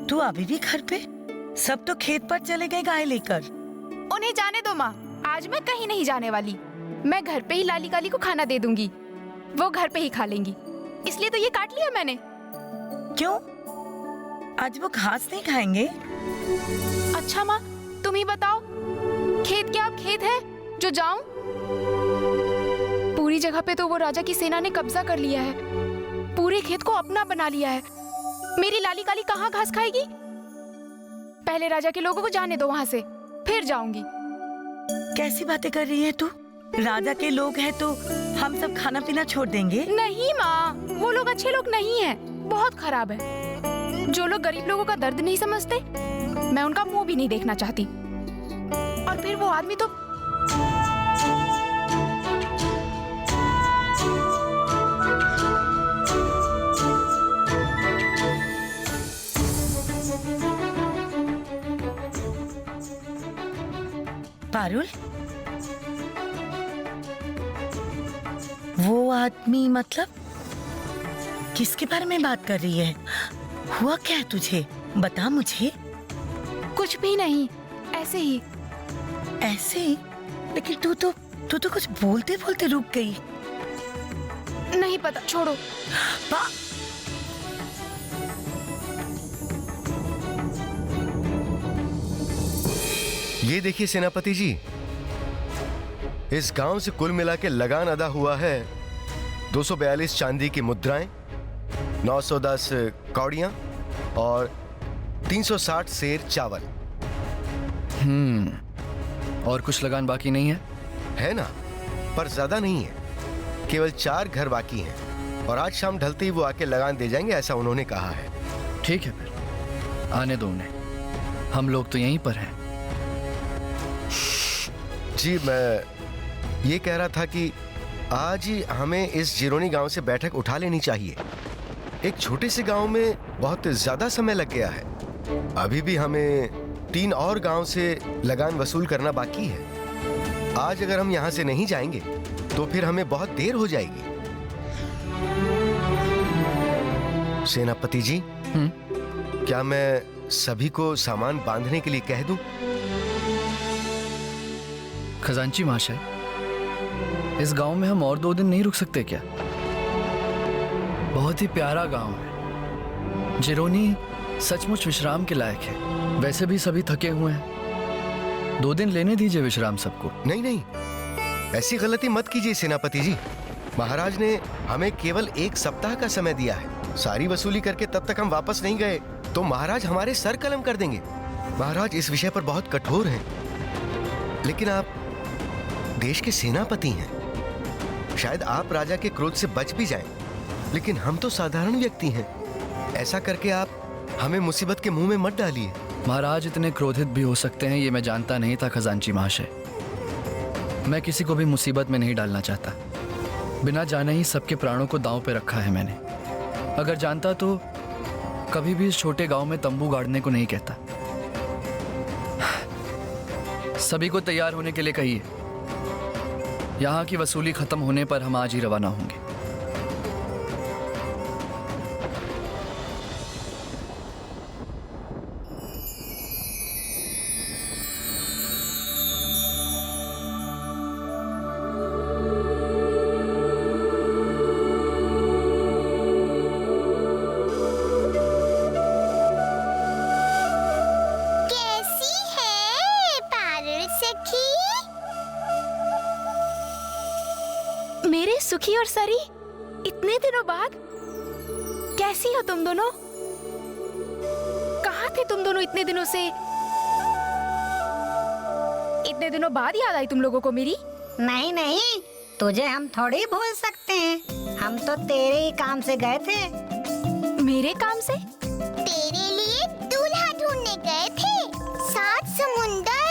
तू अभी भी घर पे? सब तो खेत पर चले गए गाय लेकर। उन्हें जाने दो माँ, आज मैं कहीं नहीं जाने वाली। मैं घर पे ही लाली काली को खाना दे दूंगी, वो घर पे ही खा लेंगी। इसलिए तो ये काट लिया मैंने। क्यों? आज वो घास नहीं खाएंगे? अच्छा माँ, तुम ही बताओ, खेत क्या अब खेत है जो जाऊं? पूरी जगह पे तो वो राजा की सेना ने कब्जा कर लिया है, पूरे खेत को अपना बना लिया है। मेरी लाली काली कहाँ घास खाएगी? पहले राजा के लोगों को जाने दो वहां से, फिर जाऊंगी। कैसी बातें कर रही है तू? राजा के लोग हैं तो हम सब खाना पीना छोड़ देंगे? नहीं माँ, वो लोग अच्छे लोग नहीं हैं, बहुत खराब है। जो लोग गरीब लोगों का दर्द नहीं समझते, मैं उनका मुंह भी नहीं देखना चाहती। और फिर वो आदमी तो पारुल, वो आदमी मतलब किसके बारे में बात कर रही है? हुआ क्या है तुझे? बता मुझे। कुछ भी नहीं, ऐसे ही। ऐसे ही? लेकिन तू तो कुछ बोलते बोलते रुक गई। नहीं पता, छोड़ो। ये देखिए सेनापति जी, इस गांव से कुल मिला के लगान अदा हुआ है 242 चांदी की मुद्राएं, 910 कौड़ियां और 360 सेर चावल। और कुछ लगान बाकी नहीं है? है ना, पर ज्यादा नहीं है, केवल 4 घर बाकी हैं और आज शाम ढलते ही वो आके लगान दे जाएंगे, ऐसा उन्होंने कहा है। ठीक है, फिर आने दो उन्हें, हम लोग तो यहीं पर हैं। जी, मैं ये कह रहा था कि आज ही हमें इस जिरोनी गांव से बैठक उठा लेनी चाहिए। एक छोटे से गांव में बहुत ज्यादा समय लग गया है। अभी भी हमें 3 और गांव से लगान वसूल करना बाकी है। आज अगर हम यहां से नहीं जाएंगे तो फिर हमें बहुत देर हो जाएगी। सेनापति जी, क्या मैं सभी को सामान बांधने के लिए कह दूं? खजांची महाशय, इस गांव में हम और 2 दिन नहीं रुक सकते क्या? बहुत ही प्यारा गांव है। जिरोनी सचमुच विश्राम के लायक है। वैसे भी सभी थके हुए हैं, 2 दिन लेने दीजिए विश्राम सबको। नहीं नहीं, ऐसी गलती मत कीजिए सेनापति जी। महाराज ने हमें केवल 1 सप्ताह का समय दिया है। सारी वसूली करके तब तक हम वापस नहीं गए तो महाराज हमारे सर कलम कर देंगे। महाराज इस विषय पर बहुत कठोर हैं, लेकिन आप देश के सेनापति हैं। शायद आप राजा के क्रोध से बच भी जाएं, लेकिन हम तो साधारण व्यक्ति हैं। ऐसा करके आप हमें मुसीबत के मुंह में मत डालिए। महाराज इतने क्रोधित भी हो सकते हैं, ये मैं जानता नहीं था खजांची महाशय। मैं किसी को भी मुसीबत में नहीं डालना चाहता। बिना जाने ही सबके प्राणों को दांव पे रखा है मैंने। अगर जानता तो कभी भी इस छोटे गांव में तंबू गाड़ने को नहीं कहता। सभी को तैयार होने के लिए कहिए। यहाँ की वसूली खत्म होने पर हम आज ही रवाना होंगे। मेरे सुखी और सरी, इतने दिनों बाद कैसी हो तुम दोनों? कहाँ थे तुम दोनों इतने दिनों से? इतने दिनों बाद याद आई तुम लोगों को मेरी? नहीं नहीं, तुझे हम थोड़ी भूल सकते हैं। हम तो तेरे ही काम से गए थे। मेरे काम से? तेरे लिए दूल्हा ढूंढने गए थे। 7 समुंदर,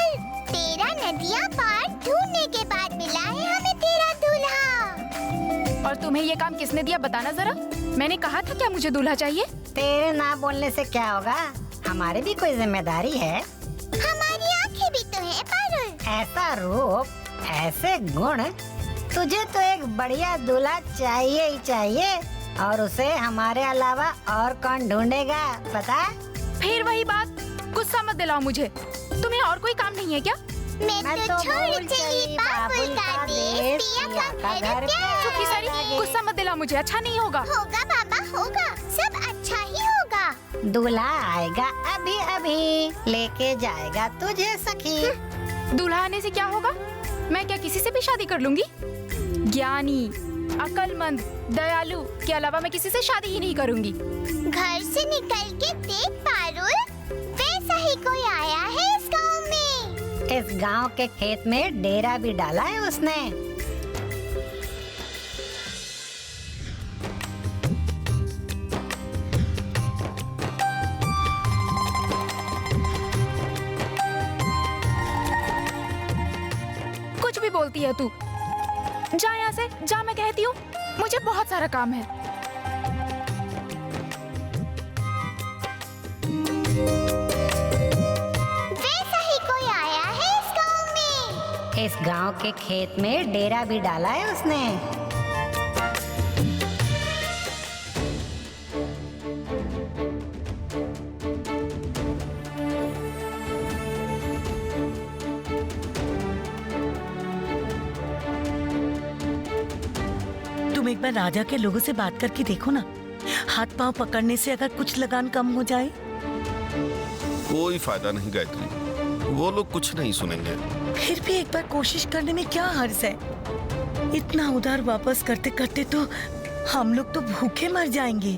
13 नदियाँ पार ढूंढने के बाद मिला है हमें तेरा दूल्हा। और तुम्हें ये काम किसने दिया, बताना जरा। मैंने कहा था क्या मुझे दूल्हा चाहिए? तेरे ना बोलने से क्या होगा, हमारी भी कोई जिम्मेदारी है। हमारी आंखें भी तो हैं पारुल। ऐसा रूप, ऐसे गुण, तुझे तो एक बढ़िया दूल्हा चाहिए ही चाहिए। और उसे हमारे अलावा और कौन ढूंढेगा पता? फिर वही बात, गुस्सा मत दिलाओ मुझे। तुम्हें और कोई काम नहीं है क्या? मैं तो छोड़ चली बाबुल का देश, पिया का घर प्यारा सुखी सारी, गुस्सा मत दिलाओ मुझे, अच्छा नहीं होगा। होगा बाबा होगा, सब अच्छा ही होगा। दूल्हा आएगा अभी अभी, लेके जाएगा तुझे सखी। दूल्हा आने से क्या होगा? मैं क्या किसी से भी शादी कर लूंगी? ज्ञानी, अक्लमंद, दयालु के अलावा मैं किसी से शादी ही नहीं करूंगी। घर से निकल के देख पारुल, वैसा ही कोई आया है इस गांव में। इस गांव के खेत में डेरा भी डाला है उसने। कुछ भी बोलती है तू। जा यहाँ से, जा, मैं कहती हूँ। मुझे बहुत सारा काम है। वैसा ही कोई आया है इस गांव में। इस गांव के खेत में डेरा भी डाला है उसने। तुम एक बार राजा के लोगों से बात करके देखो ना, हाथ पांव पकड़ने से अगर कुछ लगान कम हो जाए। कोई फायदा नहीं गायत्री, वो लोग कुछ नहीं सुनेंगे। फिर भी एक बार कोशिश करने में क्या हर्ज है? इतना उधार वापस करते करते तो हम लोग तो भूखे मर जाएंगे,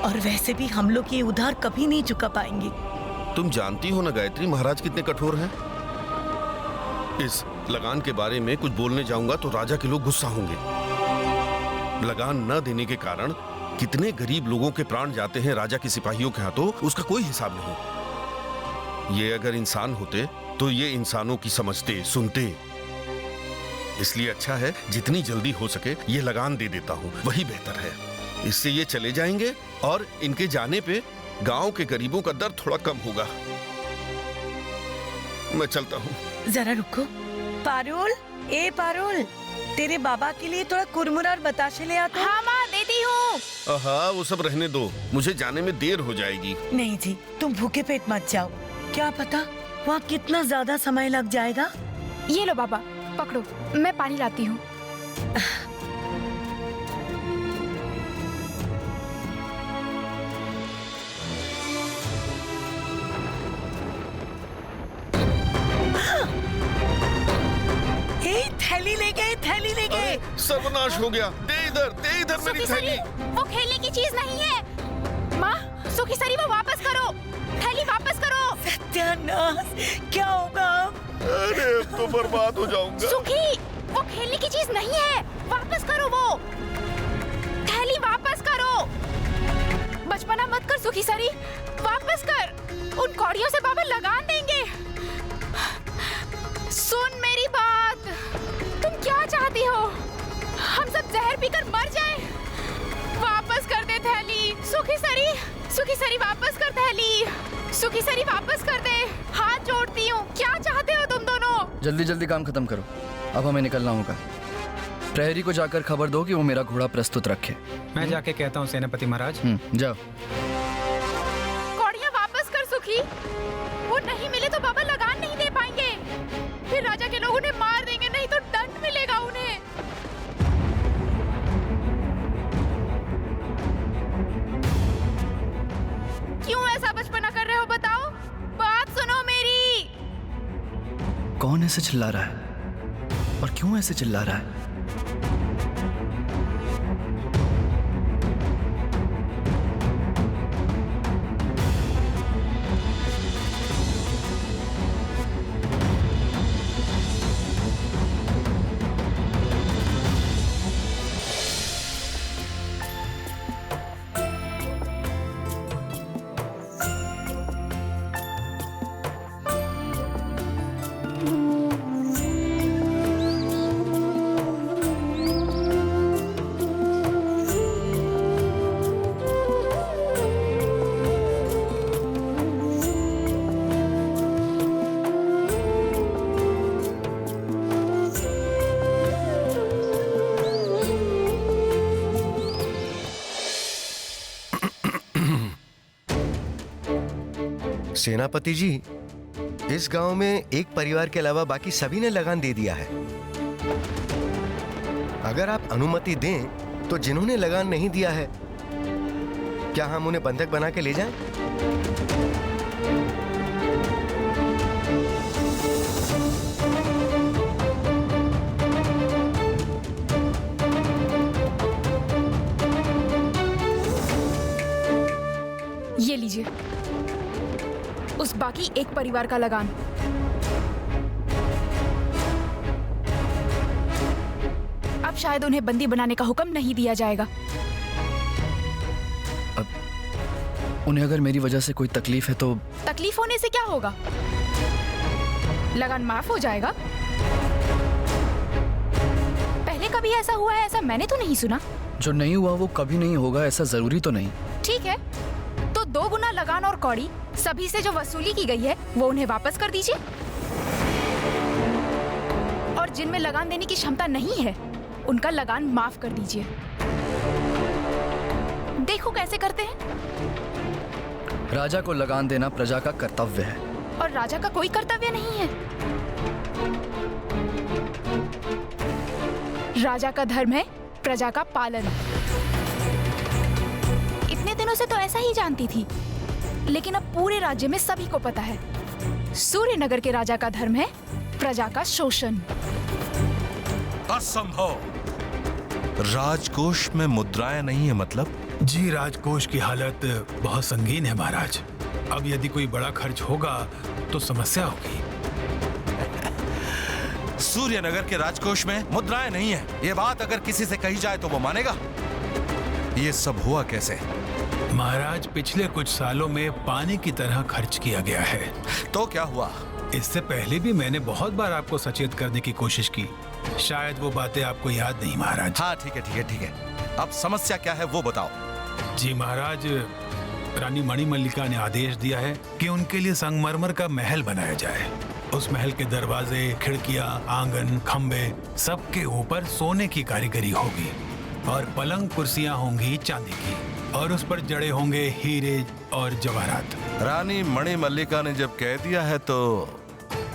और वैसे भी हम लोग ये उधार कभी नहीं चुका पाएंगे। तुम जानती हो ना गायत्री, महाराज कितने कठोर हैं। इस लगान के बारे में कुछ बोलने जाऊंगा तो राजा के लोग गुस्सा होंगे। लगान न देने के कारण कितने गरीब लोगों के प्राण जाते हैं राजा के सिपाहियों के हाथों, उसका कोई हिसाब नहीं। ये अगर इंसान होते तो ये इंसानों की समझते, सुनते। इसलिए अच्छा है जितनी जल्दी हो सके ये लगान दे देता हूँ, वही बेहतर है। इससे ये चले जाएंगे और इनके जाने पे गांव के गरीबों का दर्द थोड़ा कम होगा। मैं चलता हूँ। जरा रुको। पारुल, ए पारुल, तेरे बाबा के लिए थोड़ा कुरमुरा और बताशे ले आता। हाँ माँ, देती हूँ। हाँ, वो सब रहने दो, मुझे जाने में देर हो जाएगी। नहीं जी, तुम भूखे पेट मत जाओ। क्या पता वहाँ कितना ज्यादा समय लग जाएगा। ये लो बाबा, पकड़ो, मैं पानी लाती हूँ। थैली ले गए, थैली ले गए। सर्वनाश हो गया। दे इधर मेरी थैली। वो खेलने की चीज नहीं है। माँ, सुखी सरी, वो वापस करो, थैली वापस करो। सत्यानाश, क्या होगा? अरे अब तो बर्बाद हो जाऊंगा। सुखी, वो खेलने की चीज नहीं है, वापस करो वो थैली, वापस करो। बचपना मत कर सुखी सरी, वापस कर। उन कौड़ियों से बाबा लगान देंगे। सुन मेरी बात, तुम क्या चाहती हो? हम सब जहर पीकर मर जाएं? वापस कर दे थैली। सुखी सरी वापस कर थैली। सुखी सरी वापस कर दे, हाथ जोड़ती हूँ। क्या चाहते हो तुम दोनों? जल्दी जल्दी काम खत्म करो, अब हमें निकलना होगा। प्रहरी को जाकर खबर दो कि वो मेरा घोड़ा प्रस्तुत रखे। मैं जाके कहता हूँ सेनापति महाराज। जाओ। कौड़ियाँ वापस कर सुखी, वो नहीं मिले तो बाबा लगान नहीं दे पाएंगे। फिर राजा के लोग उन्हें मार देंगे, नहीं तो दंड मिलेगा उन्हें। क्यों ऐसा बचपना कर रहे हो, बताओ? बात सुनो मेरी। कौन ऐसे चिल्ला रहा है और क्यों ऐसे चिल्ला रहा है? सेनापति जी, इस गांव में एक परिवार के अलावा बाकी सभी ने लगान दे दिया है। अगर आप अनुमति दें तो जिन्होंने लगान नहीं दिया है, क्या हम उन्हें बंधक बना के ले जाएं? ये लीजिए, उस बाकी एक परिवार का लगान। अब शायद उन्हें बंदी बनाने का हुक्म नहीं दिया जाएगा। उन्हें अगर मेरी वजह से कोई तकलीफ है तो? तकलीफ होने से क्या होगा? लगान माफ हो जाएगा। पहले कभी ऐसा हुआ है ऐसा मैंने तो नहीं सुना। जो नहीं हुआ वो कभी नहीं होगा, ऐसा जरूरी तो नहीं। ठीक है, तो 2 गुना लगान और कौड़ी सभी से जो वसूली की गई है वो उन्हें वापस कर दीजिए। और जिनमें लगान देने की क्षमता नहीं है उनका लगान माफ कर दीजिए। देखो कैसे करते हैं। राजा को लगान देना प्रजा का कर्तव्य है। और राजा का कोई कर्तव्य नहीं है। राजा का धर्म है प्रजा का पालन। इतने दिनों से तो ऐसा ही जानती थी, लेकिन अब पूरे राज्य में सभी को पता है, सूर्यनगर के राजा का धर्म है प्रजा का शोषण। असंभव। राजकोष में मुद्राएं नहीं है मतलब? जी, राजकोष की हालत बहुत संगीन है महाराज। अब यदि कोई बड़ा खर्च होगा तो समस्या होगी। सूर्यनगर के राजकोष में मुद्राएं नहीं है, ये बात अगर किसी से कही जाए तो वो मानेगा। ये सब हुआ कैसे? महाराज, पिछले कुछ सालों में पानी की तरह खर्च किया गया है। तो क्या हुआ? इससे पहले भी मैंने बहुत बार आपको सचेत करने की कोशिश की, शायद वो बातें आपको याद नहीं महाराज। हाँ ठीक है ठीक है ठीक है, अब समस्या क्या है वो बताओ। जी महाराज, रानी मणिमल्लिका ने आदेश दिया है कि उनके लिए संगमरमर का महल बनाया जाए। उस महल के दरवाजे, खिड़कियां, आंगन, खंबे, सबके ऊपर सोने की कारीगरी होगी और पलंग कुर्सियां होंगी चांदी की, और उस पर जड़े होंगे हीरे और जवाहरात। रानी मणिमल्लिका ने जब कह दिया है तो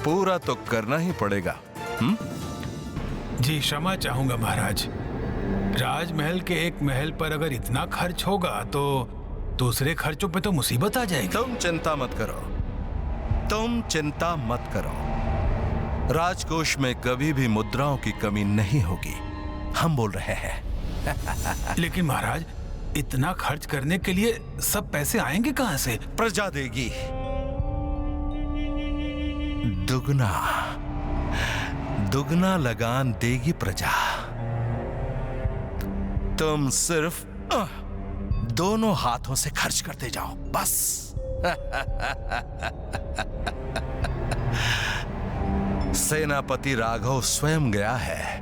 पूरा तो करना ही पड़ेगा। जी क्षमा चाहूंगा महाराज, राजमहल के एक महल पर अगर इतना खर्च होगा तो दूसरे खर्चों पे तो मुसीबत आ जाएगी। तुम चिंता मत करो, तुम चिंता मत करो। राजकोष में कभी भी मुद्राओं की कमी नहीं होगी, हम बोल रहे हैं। लेकिन महाराज, इतना खर्च करने के लिए सब पैसे आएंगे कहां से? प्रजा देगी दुगना, दुगना लगान देगी प्रजा। तुम सिर्फ दोनों हाथों से खर्च करते जाओ बस। सेनापति राघव स्वयं गया है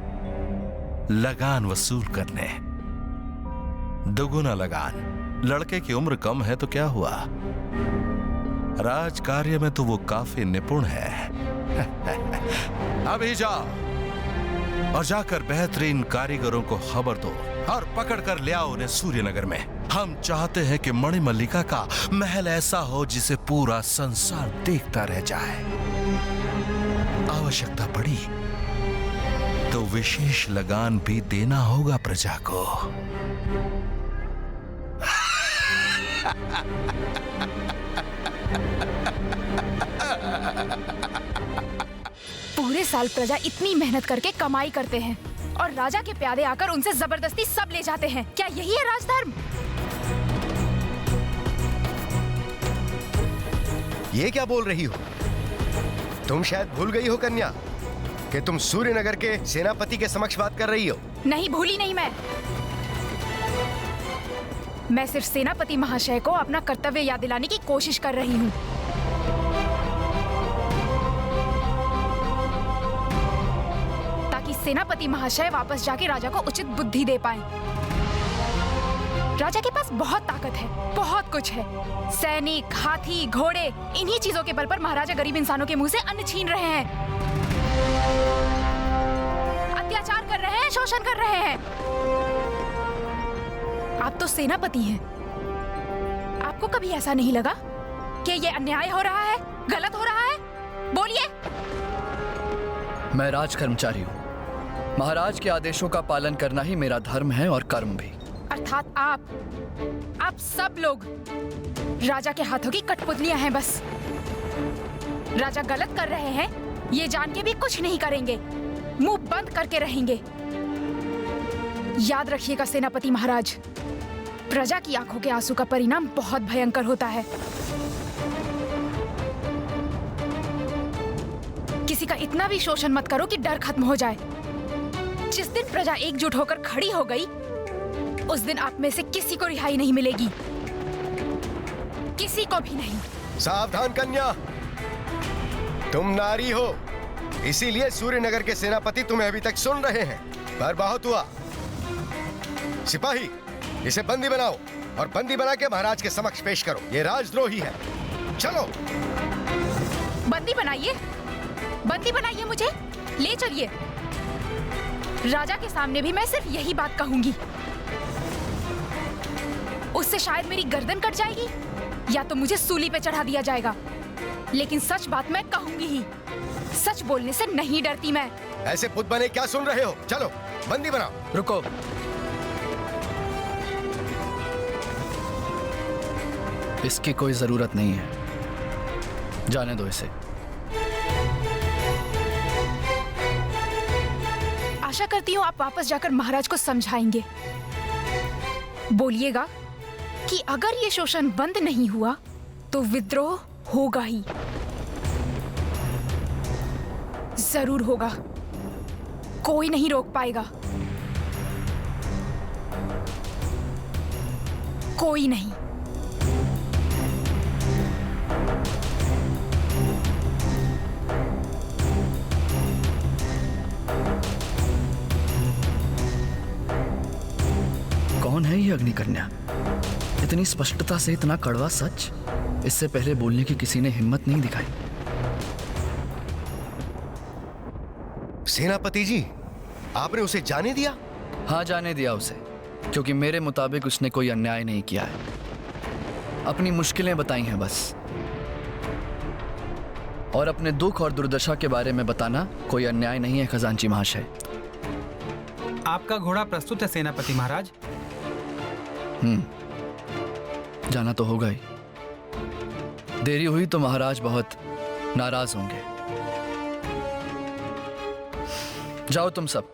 लगान वसूल करने। दुगुना लगान। लड़के की उम्र कम है तो क्या हुआ, राज कार्य में तो वो काफी निपुण है। अभी जाओ और जाकर बेहतरीन कारीगरों को खबर दो और पकड़ कर ले आओ उन्हें सूर्यनगर में। हम चाहते हैं कि मणिमल्लिका का महल ऐसा हो जिसे पूरा संसार देखता रह जाए। आवश्यकता पड़ी तो विशेष लगान भी देना होगा प्रजा को। पूरे साल प्रजा इतनी मेहनत करके कमाई करते हैं और राजा के प्यादे आकर उनसे जबरदस्ती सब ले जाते हैं। क्या यही है राजधर्म? ये क्या बोल रही हो? तुम शायद भूल गई हो कन्या कि तुम सूर्यनगर के सेनापति के समक्ष बात कर रही हो। नहीं भूली नहीं मैं सिर्फ सेनापति महाशय को अपना कर्तव्य याद दिलाने की कोशिश कर रही हूँ। ताकि सेनापति महाशय वापस जाके राजा को उचित बुद्धि दे पाएं। राजा के पास बहुत ताकत है, बहुत कुछ है। सैनिक, हाथी, घोड़े, इन्हीं चीजों के बल पर महाराजा गरीब इंसानों के मुंह से अन्न छीन रहे हैं, अत्याचार कर रहे हैं, शोषण कर रहे हैं। आप तो सेनापति हैं, आपको कभी ऐसा नहीं लगा कि ये अन्याय हो रहा है, गलत हो रहा है? बोलिए। मैं राज कर्मचारी हूँ। महाराज के आदेशों का पालन करना ही मेरा धर्म है और कर्म भी। अर्थात आप सब लोग राजा के हाथों की कठपुतलियां हैं बस। राजा गलत कर रहे हैं ये जान के भी कुछ नहीं करेंगे, मुंह बंद करके रहेंगे। याद रखिएगा सेनापति महाराज, प्रजा की आंखों के आंसू का परिणाम बहुत भयंकर होता है। किसी का इतना भी शोषण मत करो कि डर खत्म हो जाए। जिस दिन प्रजा एकजुट होकर खड़ी हो गई, उस दिन आप में से किसी को रिहाई नहीं मिलेगी, किसी को भी नहीं। सावधान कन्या, तुम नारी हो, इसीलिए सूर्यनगर के सेनापति तुम्हें अभी तक सुन रहे हैं। पर बहुत हुआ। सिपाही, इसे बंदी बनाओ और बंदी बना के महाराज के समक्ष पेश करो। ये राजद्रोही है। चलो। बंदी बनाइए मुझे, ले चलिए। राजा के सामने भी मैं सिर्फ यही बात कहूंगी। उससे शायद मेरी गर्दन कट जाएगी या तो मुझे सूली पे चढ़ा दिया जाएगा, लेकिन सच बात मैं कहूंगी ही। सच बोलने से नहीं डरती मैं। ऐसे बुत बने क्या सुन रहे हो? चलो बंदी बनाओ। रुको। इसकी कोई जरूरत नहीं है, जाने दो इसे। आशा करती हूँ आप वापस जाकर महाराज को समझाएंगे। बोलिएगा कि अगर ये शोषण बंद नहीं हुआ तो विद्रोह होगा ही, जरूर होगा। कोई नहीं रोक पाएगा, कोई नहीं। कौन है ये अग्निकन्या? इतनी स्पष्टता से इतना कड़वा सच इससे पहले बोलने की किसी ने हिम्मत नहीं दिखाई। सेनापति जी, आपने उसे जाने दिया? हाँ, जाने दिया उसे, क्योंकि मेरे मुताबिक उसने कोई अन्याय नहीं किया है। अपनी मुश्किलें बताई हैं बस, और अपने दुख और दुर्दशा के बारे में बताना कोई अन्याय नहीं है खजांची महाशय। आपका घोड़ा प्रस्तुत है सेनापति महाराज। जाना तो होगा ही। देरी हुई तो महाराज बहुत नाराज होंगे। जाओ तुम सब,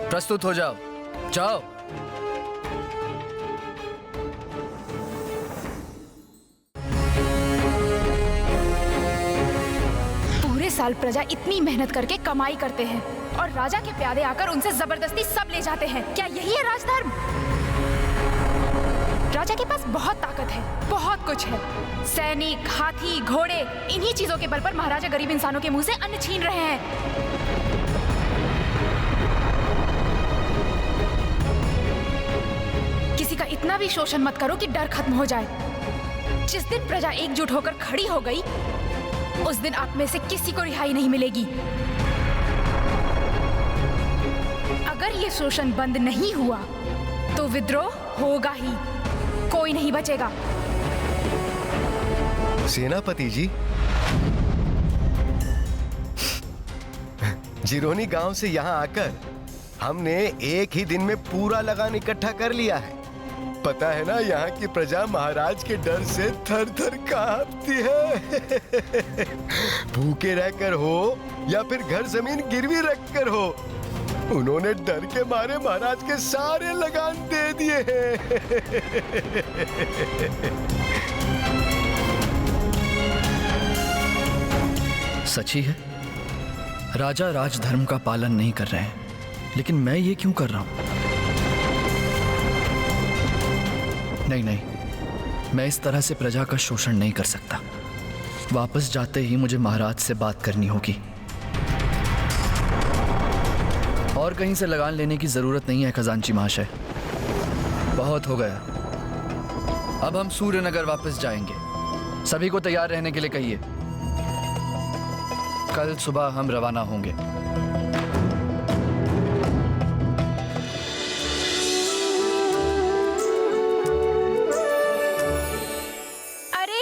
प्रस्तुत हो जाओ, जाओ। पूरे साल प्रजा इतनी मेहनत करके कमाई करते हैं और राजा के प्यादे आकर उनसे जबरदस्ती सब ले जाते हैं। क्या यही है राजधर्म? राजा के पास बहुत ताकत है, बहुत कुछ है। सैनिक, हाथी, घोड़े, इन्हीं चीजों के बल पर महाराजा गरीब इंसानों के मुंह से अन्न छीन रहे हैं। किसी का इतना भी शोषण मत करो कि डर खत्म हो जाए। जिस दिन प्रजा एकजुट होकर खड़ी हो गई, उस दिन आप में से किसी को रिहाई नहीं मिलेगी। अगर ये शोषण बंद नहीं हुआ तो विद्रोह होगा ही, कोई नहीं बचेगा। सेनापति जी, जिरोनी गांव से यहाँ आकर हमने एक ही दिन में पूरा लगान इकट्ठा कर लिया है। पता है ना, यहाँ की प्रजा महाराज के डर से थर थर कांपती है। भूखे रहकर हो या फिर घर जमीन गिरवी रखकर हो, उन्होंने डर के मारे महाराज के सारे लगान दे दिए हैं। सच ही है, राजा राजधर्म का पालन नहीं कर रहे हैं, लेकिन मैं ये क्यों कर रहा हूं? नहीं, मैं इस तरह से प्रजा का शोषण नहीं कर सकता। वापस जाते ही मुझे महाराज से बात करनी होगी। और कहीं से लगान लेने की जरूरत नहीं है खजांची महाशय, बहुत हो गया। अब हम सूर्यनगर वापस जाएंगे। सभी को तैयार रहने के लिए कहिए। कल सुबह हम रवाना होंगे। अरे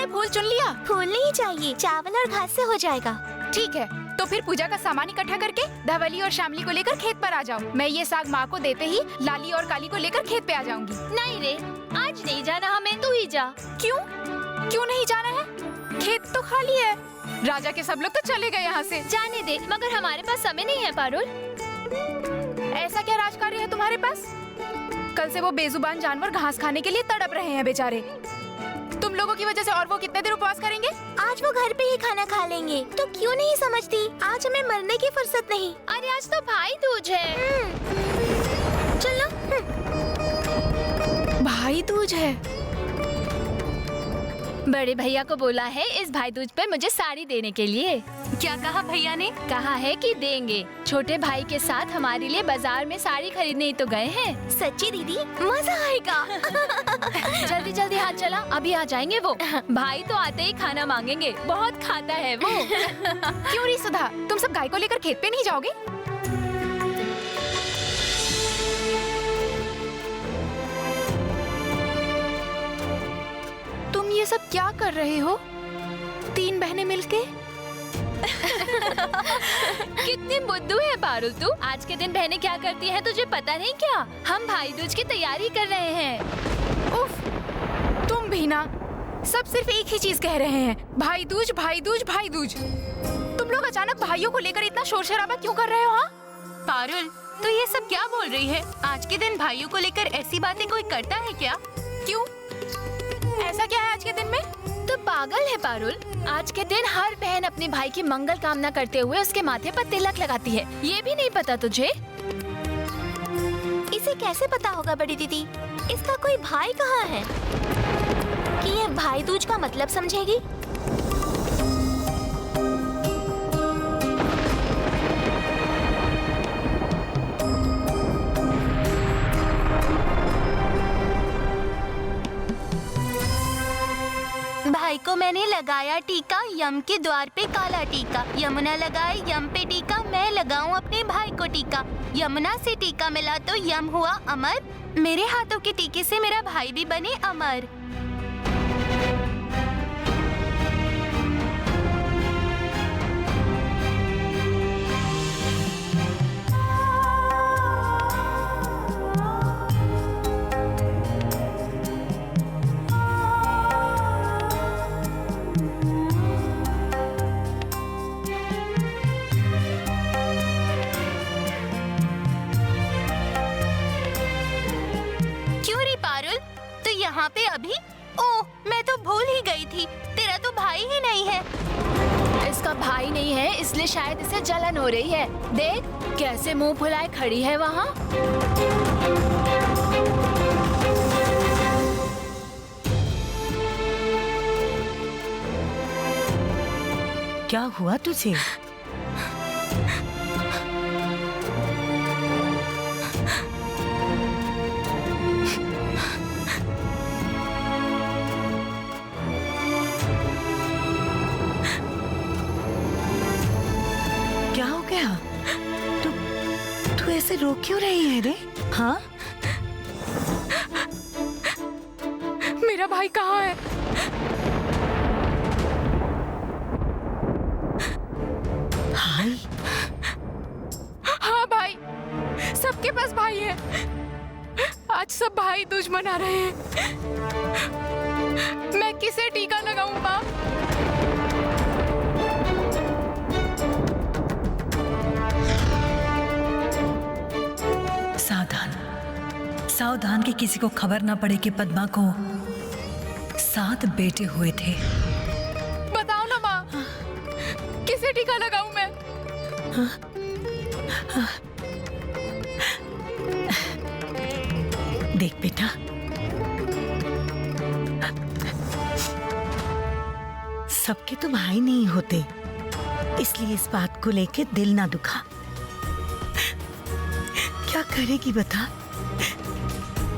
तुमने फूल चुन लिया? फूल नहीं चाहिए, चावल और घास से हो जाएगा। ठीक है, तो फिर पूजा का सामान इकट्ठा करके धवली और शामली को लेकर खेत पर आ जाओ। मैं ये साग माँ को देते ही लाली और काली को लेकर खेत पे आ जाऊंगी। नहीं रे, आज नहीं जाना हमें, तू ही जा। क्यों? क्यों नहीं जाना है? खेत तो खाली है। राजा के सब लोग तो चले गए यहाँ से। जाने दे, मगर हमारे पास समय नहीं है पारुल। ऐसा क्या राजकार्य है तुम्हारे पास? कल से वो बेजुबान जानवर घास खाने के लिए तड़प रहे हैं बेचारे। तुम लोगों की वजह से और वो कितने देर उपवास करेंगे? आज वो घर पे ही खाना खा लेंगे। तो क्यों नहीं समझती? आज हमें मरने की फुर्सत नहीं। अरे आज तो भाई दूज है। चलो। भाई दूज है? बड़े भैया को बोला है इस भाई दूज पे मुझे साड़ी देने के लिए। क्या कहा भैया ने? कहा है कि देंगे। छोटे भाई के साथ हमारे लिए बाजार में साड़ी खरीदने ही तो गए हैं। सच्ची दीदी, मजा आएगा। जल्दी जल्दी हाथ चला, अभी आ जाएंगे वो। भाई तो आते ही खाना मांगेंगे, बहुत खाता है वो। क्यों री सुधा, तुम सब गाय को लेकर खेत पे नहीं जाओगे? तुम ये सब क्या कर रहे हो? 3 बहनें मिलके? कितनी बुद्धू है पारुल तू। आज के दिन बहनें क्या करती हैं तुझे पता नहीं क्या? हम भाई दूज की तैयारी कर रहे हैं। उफ, तुम भी ना सब सिर्फ एक ही चीज कह रहे हैं, भाई दूज भाई दूज भाई दूज। तुम लोग अचानक भाइयों को लेकर इतना शोर शराबा क्यों कर रहे हो? हाँ पारुल, तो ये सब क्या बोल रही है? आज के दिन भाइयों को लेकर ऐसी बातें कोई करता है क्या? क्यों, ऐसा क्या है आज के दिन में? तो पागल है पारुल। आज के दिन हर बहन अपने भाई की मंगल कामना करते हुए उसके माथे पर तिलक लगाती है। ये भी नहीं पता तुझे? इसे कैसे पता होगा बड़ी दीदी? इसका कोई भाई कहाँ है कि ये भाई दूज का मतलब समझेगी? भाई को मैंने लगाया टीका, यम के द्वार पे काला टीका। यमुना लगाए यम पे टीका, मैं लगाऊं अपने भाई को टीका। यमुना से टीका मिला तो यम हुआ अमर, मेरे हाथों के टीके से मेरा भाई भी बने अमर। यहाँ पे अभी? ओह, मैं तो भूल ही गई थी, तेरा तो भाई ही नहीं है। इसका भाई नहीं है इसलिए शायद इसे जलन हो रही है। देख कैसे मुंह फुलाए खड़ी है वहाँ। क्या हुआ तुझे? तू ऐसे रो क्यों रही है रे? हाँ, मेरा भाई कहाँ है? भाई? हाँ भाई, सबके पास भाई है। आज सब भाई दूज मना रहे हैं। मैं किसे टीका लगाऊं माँ? सावधान कि किसी को खबर ना पड़े कि पद्मा को 7 बेटे हुए थे। बताओ ना माँ, किसे टीका लगाऊं मैं? देख बेटा, सबके तो भाई नहीं होते, इसलिए इस बात को लेके दिल ना दुखा। क्या करेगी बता?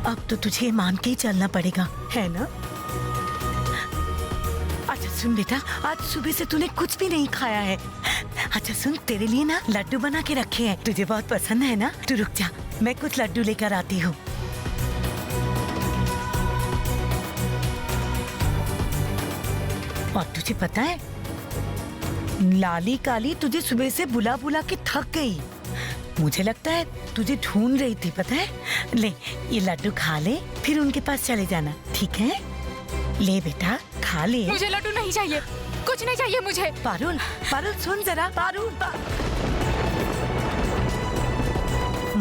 अब तो तुझे मान के ही चलना पड़ेगा, है ना? अच्छा सुन बेटा, आज सुबह से तूने कुछ भी नहीं खाया है। अच्छा सुन, तेरे लिए ना लड्डू बना के रखे हैं, तुझे बहुत पसंद है ना? तू रुक जा, मैं कुछ लड्डू लेकर आती हूँ। और तुझे पता है, लाली काली तुझे सुबह से बुला बुला के थक गई। मुझे लगता है तुझे ढूंढ रही थी, पता है। ले ये लड्डू खा ले, फिर उनके पास चले जाना, ठीक है? ले बेटा खा ले। मुझे लड्डू नहीं चाहिए, कुछ नहीं चाहिए मुझे। पारुल, पारुल सुन जरा, पारुल।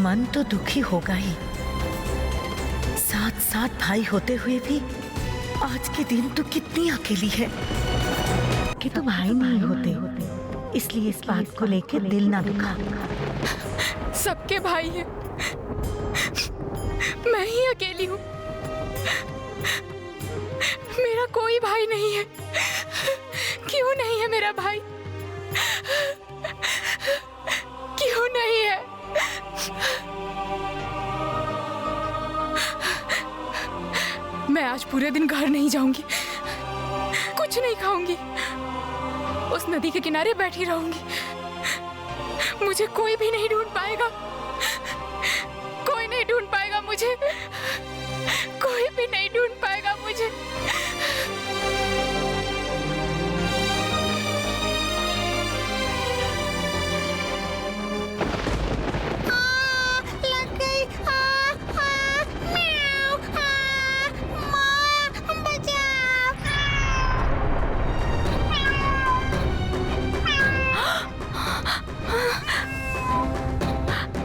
मन तो दुखी होगा ही, साथ साथ भाई होते हुए भी आज के दिन तू कितनी अकेली है कि तू भाई नहीं होते, इसलिए इस बात को लेकर दिल ना दुखा। सबके भाई हैं, मैं ही अकेली हूँ। मेरा कोई भाई नहीं है। क्यों नहीं है मेरा भाई? क्यों नहीं है? मैं आज पूरे दिन घर नहीं जाऊंगी, कुछ नहीं खाऊंगी, उस नदी के किनारे बैठी रहूंगी। मुझे कोई भी नहीं ढूंढ पाएगा, कोई नहीं ढूंढ पाएगा मुझे, कोई भी नहीं ढूंढ पाएगा मुझे। लग गई। म्याऊ, माँ बचाओ।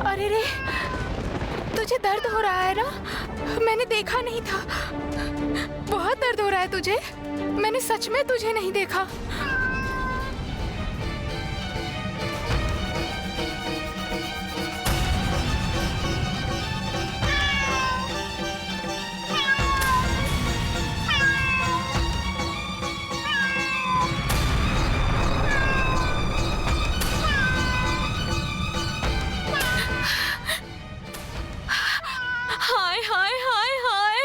अरे रे, तुझे दर्द हो रहा है ना? मैंने देखा नहीं था। बहुत दर्द हो रहा है तुझे? मैंने सच में तुझे नहीं देखा। हाय हाय हाय हाय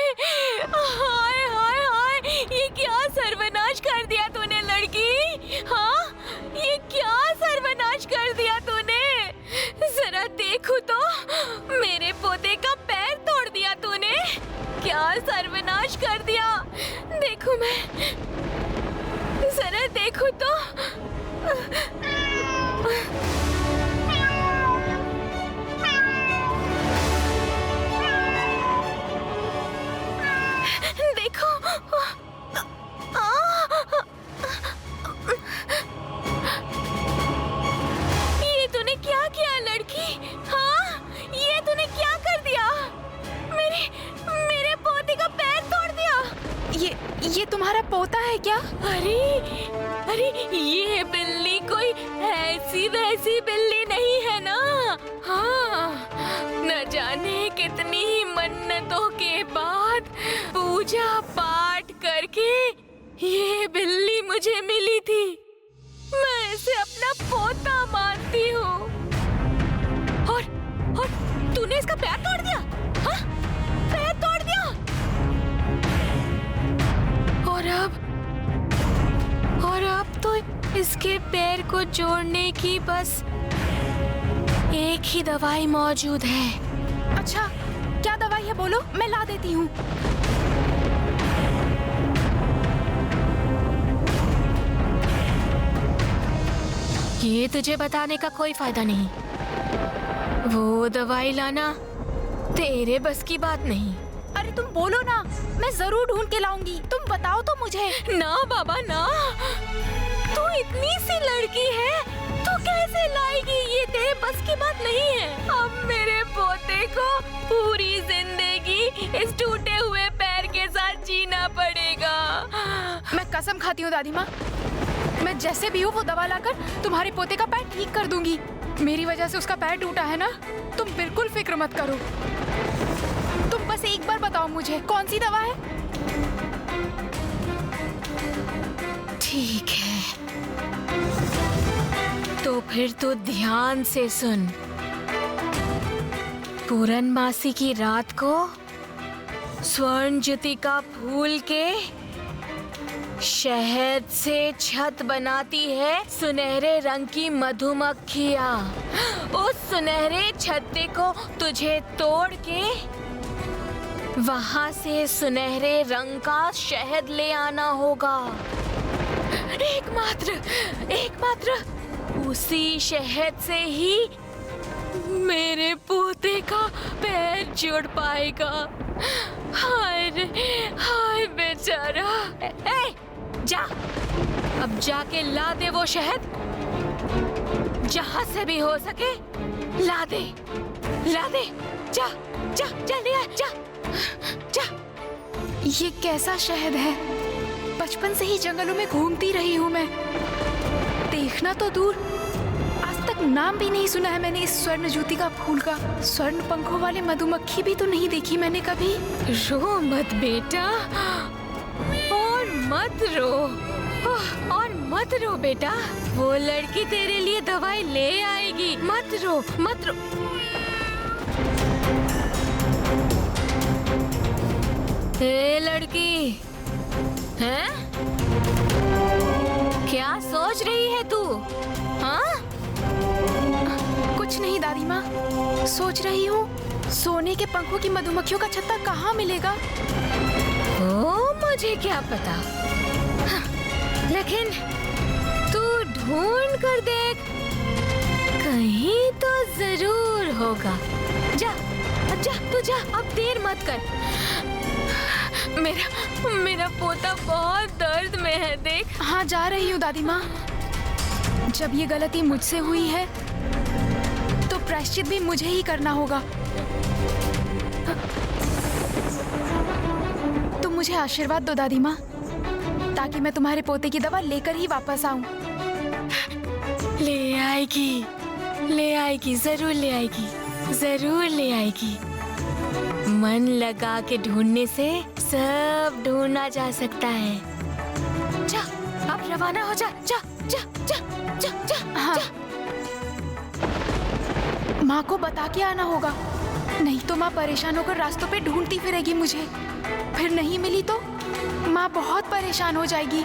हाय हाय हाय, ये क्या सर्वनाश कर दिया तूने लड़की? हाँ, ये क्या सर्वनाश कर दिया तूने? जरा देखो तो, मेरे पोते का पैर तोड़ दिया तूने। क्या सर्वनाश कर दिया? देखो मैं, जरा देखो तो। देखो, ये तूने क्या किया लड़की? हाँ, ये तूने क्या कर दिया? मेरे पोते का पैर तोड़ दिया। ये तुम्हारा पोता है क्या? अरे अरे, ये बिल्ली कोई ऐसी वैसी बिल्ली नहीं है ना। हाँ, न जाने कितनी ही मन्नतों के बाद पूजा पाठ करके ये बिल्ली मुझे मिली थी। मैं इसे अपना पोता मानती हूँ। और तूने इसका पैर तोड़ दिया? हाँ, पैर तोड़ दिया। और अब तो इसके पैर को जोड़ने की बस एक ही दवाई मौजूद है। अच्छा, क्या दवाई है बोलो, मैं ला देती हूँ। ये तुझे बताने का कोई फायदा नहीं। वो दवाई लाना तेरे बस की बात नहीं। अरे तुम बोलो ना, मैं जरूर ढूंढ के लाऊंगी। तुम बताओ तो मुझे। ना बाबा ना, तू इतनी सी लड़की है, तू कैसे लाएगी? ये तेरे बस की बात नहीं है। अब मेरे पोते को पूरी जिंदगी इस टूटे हुए पैर के साथ जीना पड़ेगा। मैं कसम खाती हूँ दादी माँ, मैं जैसे भी हूँ वो दवा लाकर तुम्हारे पोते का पैर ठीक कर दूंगी। मेरी वजह से उसका पैर टूटा है ना, तुम बिल्कुल फिक्र मत करो। तुम बस एक बार बताओ मुझे, कौन सी दवा है? ठीक है, तो फिर तो ध्यान से सुन। पूर्णमासी की रात को स्वर्ण ज्योति का फूल के शहद से छत बनाती है सुनहरे रंग की मधुमक्खियाँ। उस सुनहरे छत्ते को तुझे तोड़ के वहां से सुनहरे रंग का शहद ले आना होगा। एकमात्र उसी शहद से ही मेरे पोते का पैर जुड़ पाएगा। हाय रे, हाय बेचारा। जा, अब जाके ला दे वो शहद, जहां से भी हो सके ला दे, ला दे। जा जा जल्दी आ, जा जा। ये कैसा शहद है? बचपन से ही जंगलों में घूमती रही हूँ मैं। देखना तो दूर, आज तक नाम भी नहीं सुना है मैंने इस स्वर्ण ज्योति का फूल का। स्वर्ण पंखों वाले मधुमक्खी भी तो नहीं देखी मैंने कभी। रो मत बेटा, और मत रो, और मत रो बेटा। वो लड़की तेरे लिए दवाई ले आएगी। मत रो, मत रो। ए लड़की, हैं? क्या सोच रही है तू? हाँ? कुछ नहीं दादी माँ, सोच रही हूँ सोने के पंखों की मधुमक्खियों का छत्ता कहाँ मिलेगा। ओ, मुझे क्या पता। हाँ, लेकिन तू ढूंढ कर देख, कहीं तो जरूर होगा। जा, अब जा, तू जा, अब देर मत कर। मेरा पोता बहुत दर्द में है, देख। हाँ, जा रही हूँ दादी माँ। जब ये गलती मुझसे हुई है तो प्रायश्चित भी मुझे ही करना होगा। तुम मुझे आशीर्वाद दो दादी माँ, ताकि मैं तुम्हारे पोते की दवा लेकर ही वापस आऊं। ले आएगी, ले आएगी, जरूर ले आएगी, जरूर ले आएगी। मन लगा के ढूंढने से सब ढूंढा जा सकता है। जा, अब रवाना हो जा, जा जा जा जा जा। हाँ। माँ को बता के आना होगा, नहीं तो माँ परेशान होकर रास्तों पे ढूंढती फिरेगी मुझे। फिर नहीं मिली तो माँ बहुत परेशान हो जाएगी।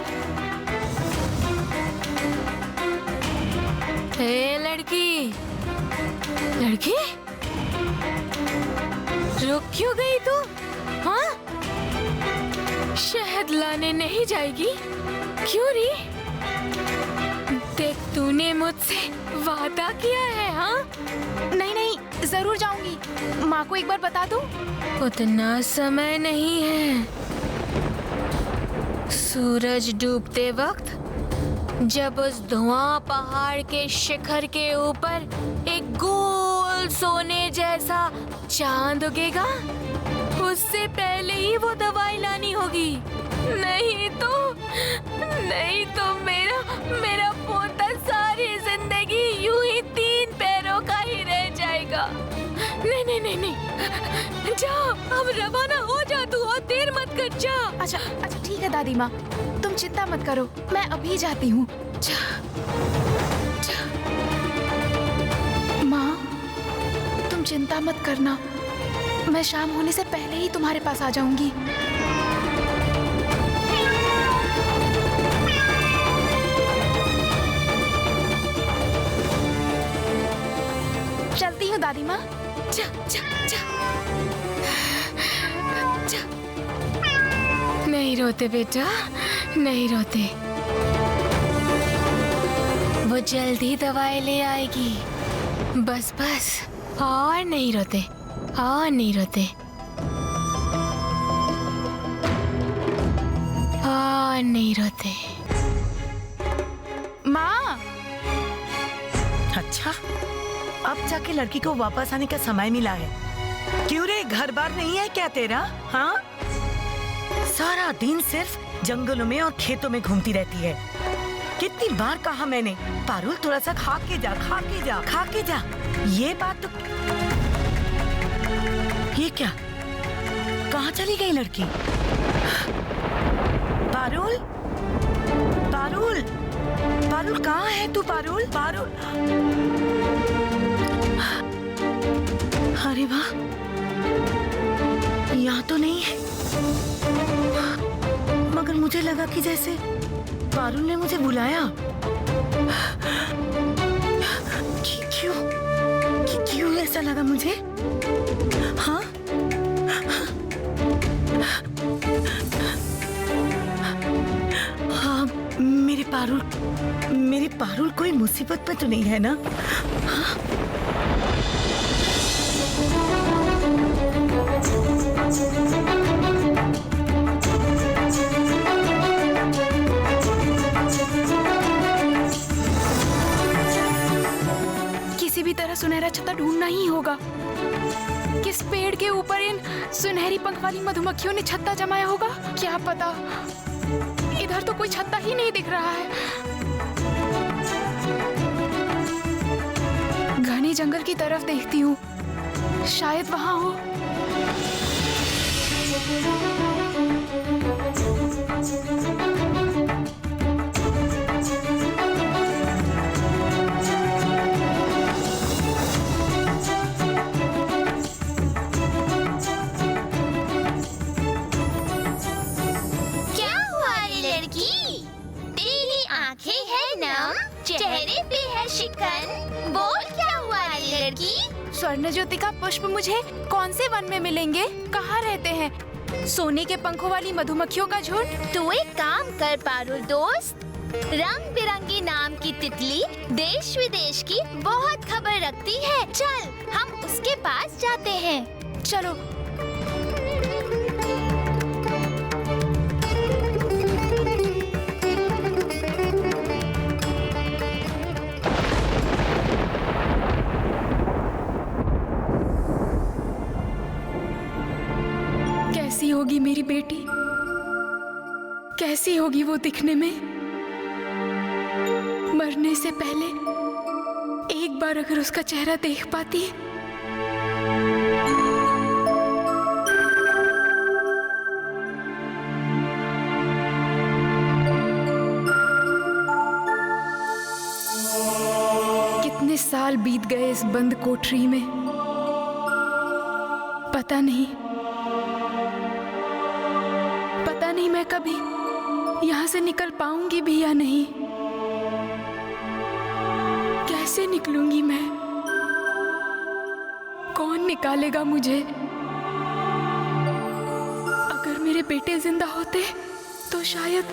हे लड़की, लड़की, रुक क्यों गई तू? हाँ? शहद लाने नहीं जाएगी? क्यों री? देख, तूने मुझसे वादा किया है। हाँ? नहीं नहीं, जरूर जाऊंगी। माँ को एक बार बता दूं? उतना समय नहीं है। सूरज डूबते वक्त जब उस धुआं पहाड़ के शिखर के ऊपर एक गोल सोने जैसा चांद उगेगा, उससे पहले ही वो दवाई लानी होगी। नहीं तो मेरा पोता सारी जिंदगी यूं ही 3 पैरों का ही रह जाएगा। नहीं, जा, अब रवाना हो जा तू, और देर मत कर, जा। अच्छा ठीक है दादी माँ, तुम चिंता मत करो, मैं अभी जाती हूँ। माँ, तुम चिंता मत करना, मैं शाम होने से पहले ही तुम्हारे पास आ जाऊंगी। चलती हूँ दादी माँ। जा जा जा जा। नहीं रोते बेटा, नहीं रोते। वो जल्दी दवाई ले आएगी। बस, और नहीं रोते, और नहीं रोते, और नहीं रोते। माँ! अच्छा, अब जाके लड़की को वापस आने का समय मिला है। क्यों रे, घर बार नहीं है क्या तेरा? हाँ, सारा दिन सिर्फ जंगलों में और खेतों में घूमती रहती है। कितनी बार कहा मैंने, पारुल थोड़ा सा खा के जा, खा के जा, खा के जा। ये बात तो, ये क्या, कहाँ चली गई लड़की? पारुल, पारुल, पारुल कहाँ है तू? पारुल, पारुल। अरे वाह, यहाँ तो नहीं है, मगर मुझे लगा कि जैसे पारुल ने मुझे बुलाया। क्यों ऐसा लगा मुझे? हाँ, हाँ, मेरे पारुल कोई मुसीबत में तो नहीं है ना? हाँ? किसी भी तरह सुनहरा छत्ता ढूंढना ही होगा। किस पेड़ के ऊपर इन सुनहरी पंख वाली मधुमक्खियों ने छत्ता जमाया होगा? क्या पता, इधर तो कोई छत्ता ही नहीं दिख रहा है। घने जंगल की तरफ देखती हूँ, शायद वहां हो। चेहरे पे है शिकन, बोल क्या हुआ लड़की? स्वर्ण ज्योति का पुष्प मुझे कौन से वन में मिलेंगे? कहाँ रहते हैं सोने के पंखों वाली मधुमक्खियों का झुंड? तू एक काम कर पारुल दोस्त, रंग बिरंगी नाम की तितली देश विदेश की बहुत खबर रखती है। चल हम उसके पास जाते हैं। चलो। कैसी होगी मेरी बेटी? कैसी होगी वो दिखने में? मरने से पहले एक बार अगर उसका चेहरा देख पाती। कितने साल बीत गए इस बंद कोठरी में, पता नहीं मैं कभी यहाँ से निकल पाऊंगी भी या नहीं। कैसे निकलूंगी मैं? कौन निकालेगा मुझे? अगर मेरे बेटे जिंदा होते तो शायद।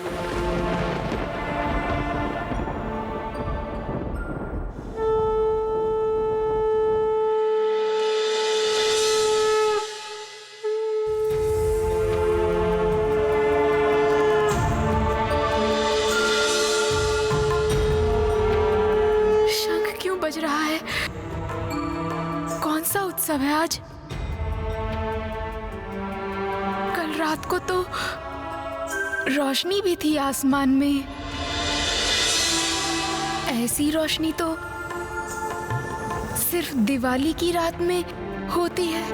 बज रहा है? कौन सा उत्सव है आज? कल रात को तो रोशनी भी थी आसमान में। ऐसी रोशनी तो सिर्फ दिवाली की रात में होती है।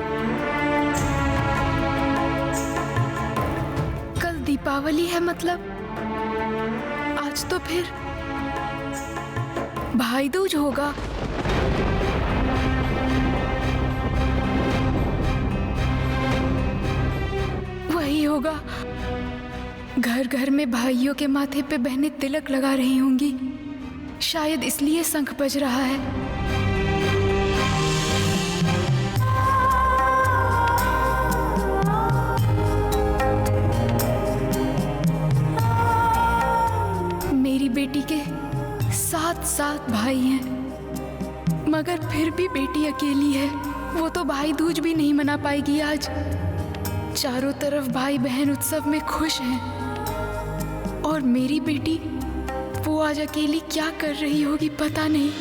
कल दीपावली है, मतलब आज तो फिर भाई दूज होगा। वही होगा, घर घर में भाइयों के माथे पे बहनें तिलक लगा रही होंगी, शायद इसलिए शंख बज रहा है। मेरी बेटी के 7 भाई हैं, मगर फिर भी बेटी अकेली है। वो तो भाई दूज भी नहीं मना पाएगी आज। चारों तरफ भाई बहन उत्सव में खुश हैं, और मेरी बेटी वो आज अकेली क्या कर रही होगी पता नहीं।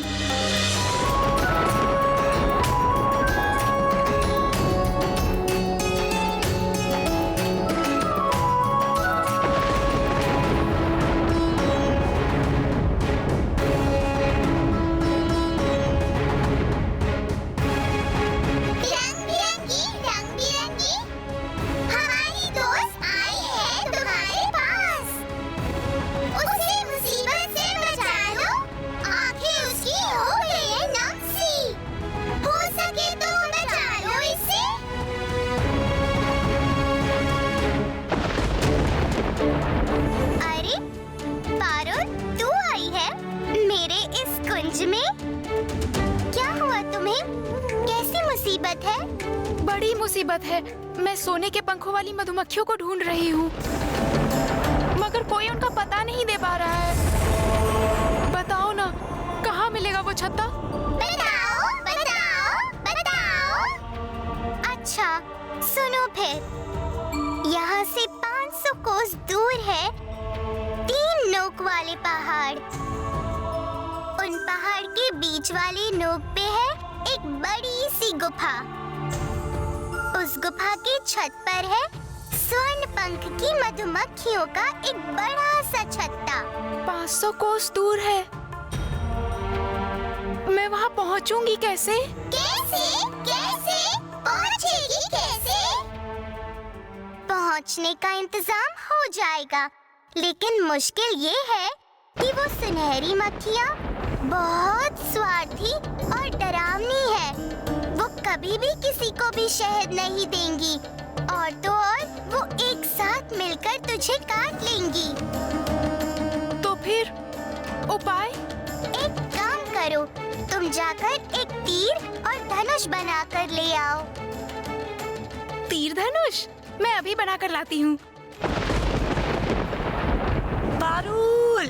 बड़ी मुसीबत है। मैं सोने के पंखों वाली मधुमक्खियों को ढूंढ रही हूँ, मगर कोई उनका पता नहीं दे पा रहा है। छत्ता? बताओ बताओ बताओ। अच्छा सुनो फिर, यहाँ से 500 कोस दूर है 3 नोक वाले पहाड़। उन पहाड़ के बीच वाली नोक पे है एक बड़ी सी गुफा। उस गुफा की छत पर है स्वर्ण पंख की मधुमक्खियों का एक बड़ा सा छत्ता। 500 कोस दूर है। मैं वहाँ पहुँचूंगी कैसे? कैसे कैसे पहुँचेगी कैसे? पहुँचने का इंतजाम हो जाएगा, लेकिन मुश्किल ये है कि वो सुनहरी मक्खियाँ बहुत स्वार्थी और डरावनी है। वो कभी भी किसी को भी शहद नहीं देंगी, और तो और वो एक साथ मिलकर तुझे काट लेंगी। तो फिर उपाय? एक काम करो, तुम जाकर एक तीर और धनुष बनाकर ले आओ। तीर धनुष? मैं अभी बनाकर लाती हूँ। पारुल!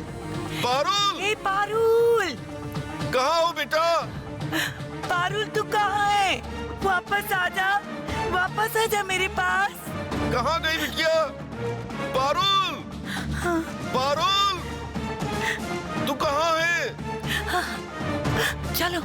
पारुल! ए पारुल! कहाँ हो बेटा? पारुल तू कहाँ है? वापस आ जा मेरे पास। कहाँ गई बिटिया? पारुल! पारुल! तू कहाँ है? चलो